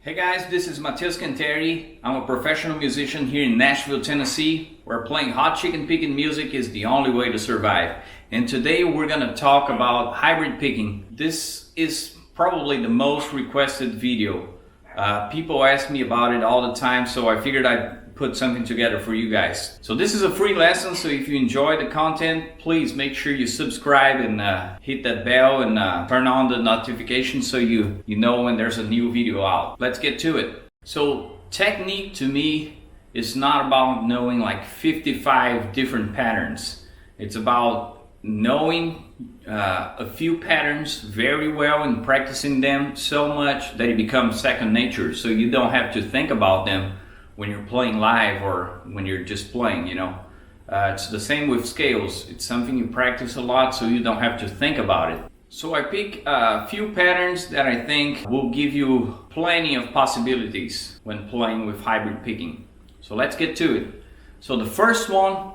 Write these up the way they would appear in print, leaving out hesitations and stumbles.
Hey guys, this is Matheus Canteri. I'm a professional musician here in Nashville, Tennessee, where playing hot chicken picking music is the only way to survive. And today we're gonna talk about hybrid picking. This is probably the most requested video. People ask me about it all the time, so I figured I'd put something together for you guys. So this is a free lesson, so if you enjoy the content, please make sure you subscribe and hit that bell and turn on the notifications so you know when there's a new video out. Let's get to it. So technique to me is not about knowing like 55 different patterns. It's about knowing a few patterns very well and practicing them so much that it becomes second nature, so you don't have to think about them when you're playing live or when you're just playing, you know. It's the same with scales. It's something you practice a lot so you don't have to think about it. So I pick a few patterns that I think will give you plenty of possibilities when playing with hybrid picking. So let's get to it. So the first one,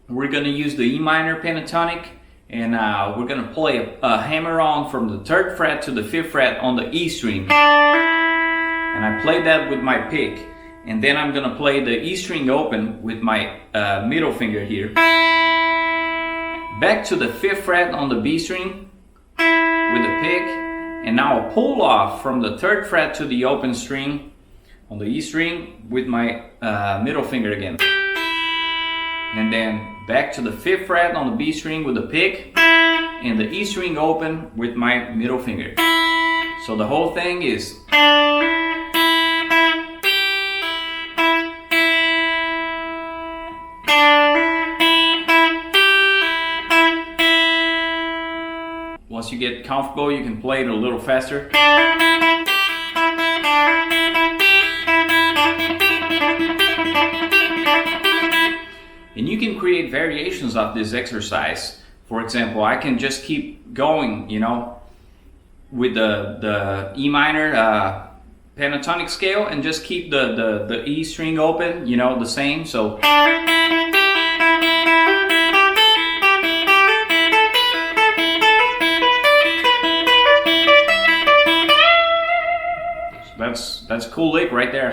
we're gonna use the E minor pentatonic, and we're gonna play a hammer-on from the 3rd fret to the 5th fret on the E string. And I play that with my pick. And then I'm gonna play the E string open with my middle finger here. Back to the 5th fret on the B string with the pick. And now a pull off from the 3rd fret to the open string on the E string with my middle finger again. And then back to the 5th fret on the B string with the pick. And the E string open with my middle finger. So the whole thing is... Once you get comfortable, you can play it a little faster. And you can create variations of this exercise. For example, I can just keep going, you know, with the E minor pentatonic scale and just keep the E string open, you know, the same. So that's a cool lick right there.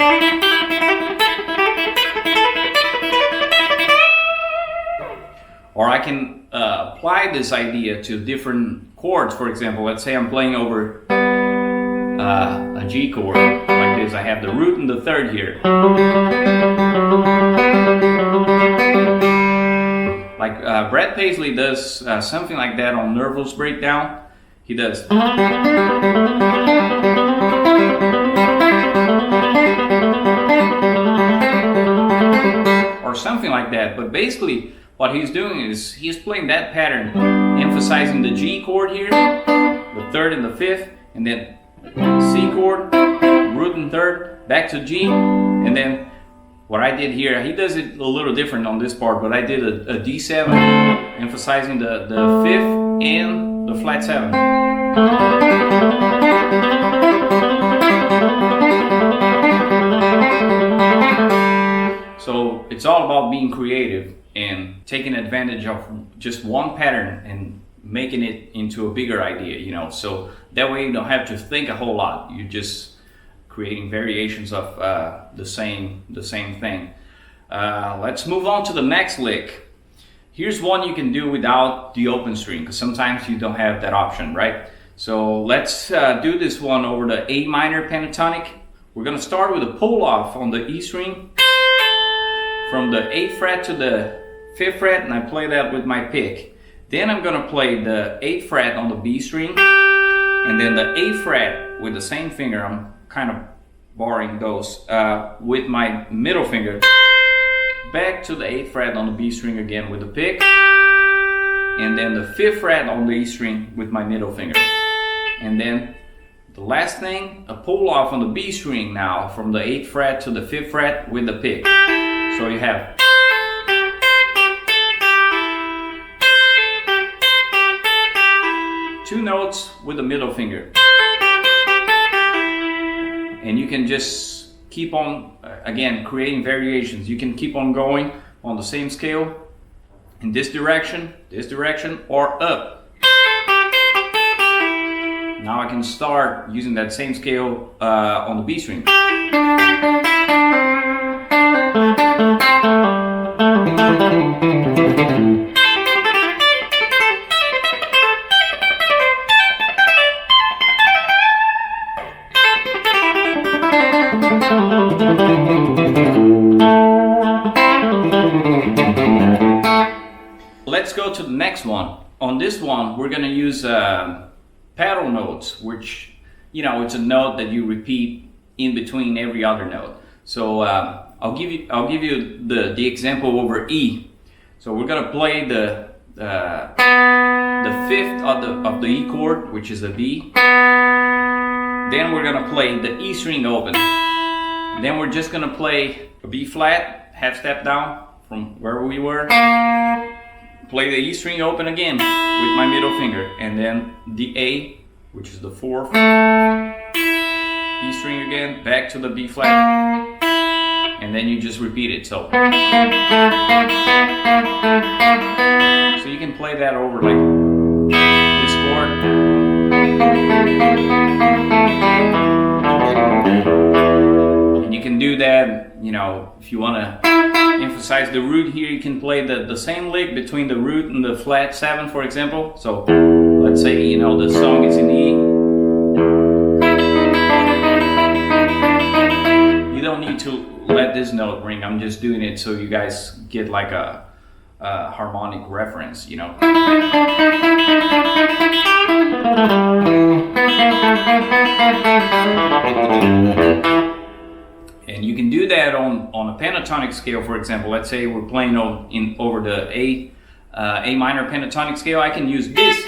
Or I can apply this idea to different chords. For example, let's say I'm playing over a G chord like this. I have the root and the 3rd here. Like Brad Paisley does something like that on Nervous Breakdown. He does. Or something like that. But basically what he's doing is he's playing that pattern, emphasizing the G chord here, the 3rd and the 5th, and then C chord, root and 3rd, back to G, and then what I did here, he does it a little different on this part, but I did a D7, emphasizing the 5th and the flat 7. So it's all about being creative and taking advantage of just one pattern and making it into a bigger idea, you know. So that way you don't have to think a whole lot. You're just creating variations of the same thing. Let's move on to the next lick. Here's one you can do without the open string, because sometimes you don't have that option, right? So let's do this one over the A minor pentatonic. We're gonna start with a pull off on the E string from the 8th fret to the 5th fret, and I play that with my pick. Then I'm gonna play the 8th fret on the B string, and then the 8th fret with the same finger. I'm kind of borrowing those with my middle finger. Back to the 8th fret on the B string again with the pick, and then the 5th fret on the E string with my middle finger. And then the last thing, a pull off on the B string now from the 8th fret to the 5th fret with the pick. So you have two notes with the middle finger. And you can just keep on, again, creating variations. You can keep on going on the same scale in this direction, or up. Now I can start using that same scale on the B string. Let's go to the next one. On this one, we're gonna use pedal notes, which, you know, it's a note that you repeat in between every other note. So I'll give you the example over E. So we're gonna play the fifth of the E chord, which is a B. Then we're gonna play the E string open. Then we're just gonna play a B flat, half step down from where we were. Play the E string open again with my middle finger, and then the A, which is the fourth, E string again, back to the B flat, and then you just repeat it. So you can play that over like this chord. And you can do that, you know, if you want to emphasize the root here, you can play the same lick between the root and the flat 7, for example. So let's say, you know, the song is in E. You don't need to let this note ring. I'm just doing it so you guys get like a harmonic reference, you know. And you can do that on a pentatonic scale, for example. Let's say we're playing over the A minor pentatonic scale. I can use this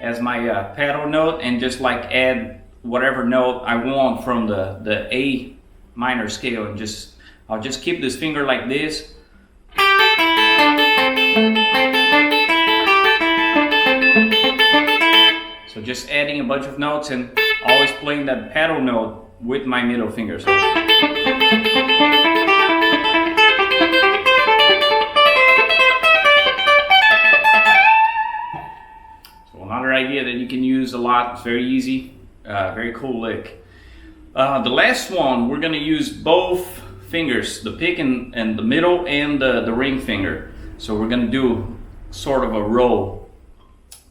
as my pedal note and just like add whatever note I want from the A minor scale, and I'll just keep this finger like this. So just adding a bunch of notes and always playing that pedal note with my middle finger. So another idea that you can use a lot. It's very easy, very cool lick. The last one, we're gonna use both fingers, the pick and the middle and the ring finger. So we're gonna do sort of a row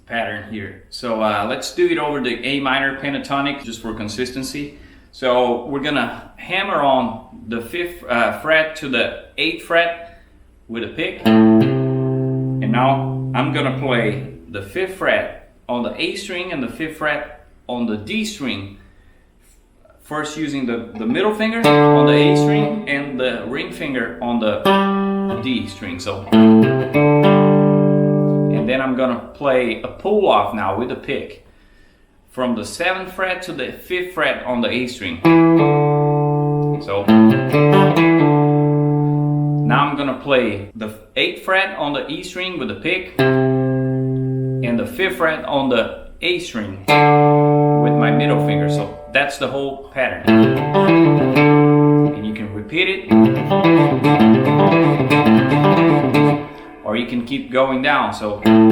pattern here. So let's do it over the A minor pentatonic just for consistency. So we're gonna hammer on the 5th fret to the 8th fret with a pick. And now I'm gonna play the 5th fret on the A string and the 5th fret on the D string. First using the middle finger on the A string and the ring finger on the D string. So, and then I'm gonna play a pull off now with a pick from the 7th fret to the 5th fret on the A string. So now I'm gonna play the 8th fret on the E string with a pick and the 5th fret on the A string with my middle finger. So that's the whole pattern. And you can repeat it, or you can keep going down. So, and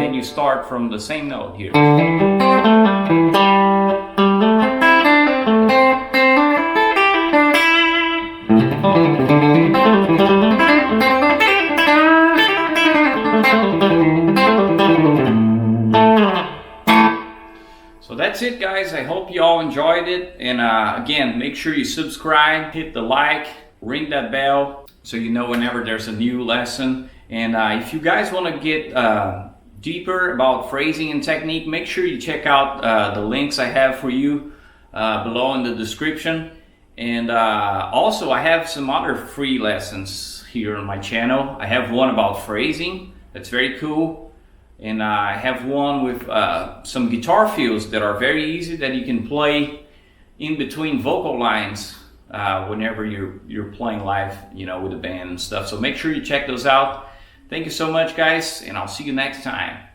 then you start from the same note here. So that's it, guys. I hope you all enjoyed it. And again, make sure you subscribe, hit the like, ring that bell so you know whenever there's a new lesson. And if you guys want to get deeper about phrasing and technique, make sure you check out the links I have for you below in the description. And also I have some other free lessons here on my channel. I have one about phrasing that's very cool. And I have one with some guitar fills that are very easy that you can play in between vocal lines whenever you're playing live, you know, with a band and stuff. So make sure you check those out. Thank you so much, guys, and I'll see you next time.